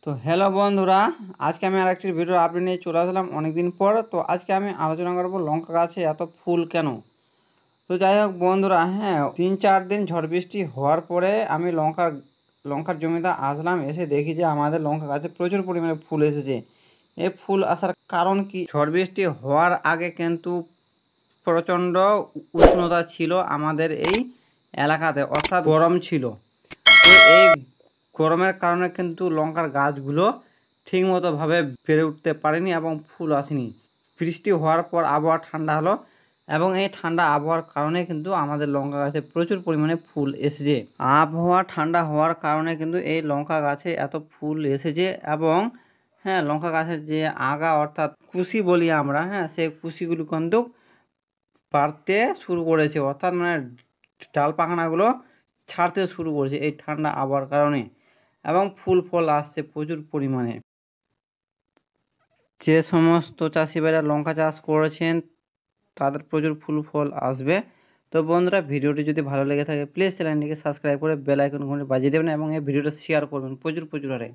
তো হ্যালো বন্ধুরা, আজকে আমি আরেকটি ভিডিও আপডেট নিয়ে চলে আসলাম অনেকদিন পর। তো আজকে আমি আলোচনা করবো লঙ্কা গাছে এত ফুল কেন। তো যাই হোক বন্ধুরা, হ্যাঁ 3-4 দিন ঝড় বৃষ্টি হওয়ার পরে আমি লঙ্কার জমিতে আসলাম। এসে দেখি যে আমাদের লঙ্কা গাছে প্রচুর পরিমাণে ফুল এসেছে। এই ফুল আসার কারণ কি, ঝড় বৃষ্টি হওয়ার আগে কিন্তু প্রচণ্ড উষ্ণতা ছিল আমাদের এই এলাকাতে, অর্থাৎ গরম ছিল। তো এই গরমের কারণে কিন্তু লঙ্কার গাছগুলো ঠিকমতোভাবে বেড়ে উঠতে পারেনি এবং ফুল আসেনি। বৃষ্টি হওয়ার পর আবহাওয়া ঠান্ডা হলো এবং এই ঠান্ডা আবহাওয়ার কারণে কিন্তু আমাদের লঙ্কা গাছে প্রচুর পরিমাণে ফুল এসেছে। আবহাওয়া ঠান্ডা হওয়ার কারণে কিন্তু এই লঙ্কা গাছে এত ফুল এসেছে। এবং হ্যাঁ, লঙ্কা গাছের যে আগা অর্থাৎ কুশি বলি আমরা, হ্যাঁ সেই কুশিগুলো কিন্তু বাড়তে শুরু করেছে, অর্থাৎ ডাল পাখনাগুলো ছাড়তে শুরু করেছে এই ঠান্ডা আবহাওয়ার কারণে। এবং ফুল ফল আসছে প্রচুর পরিমাণে। যে সমস্ত চাষিভাইরা লঙ্কা চাষ করেছেন তাদের প্রচুর ফুল ফল আসবে। তো বন্ধুরা, ভিডিওটি যদি ভালো লেগে থাকে প্লিজ চ্যানেলটিকে সাবস্ক্রাইব করে বেল আইকন ঘন্টি বাজিয়ে দেবেন এবং এই ভিডিওটা শেয়ার করবেন প্রচুর হারে।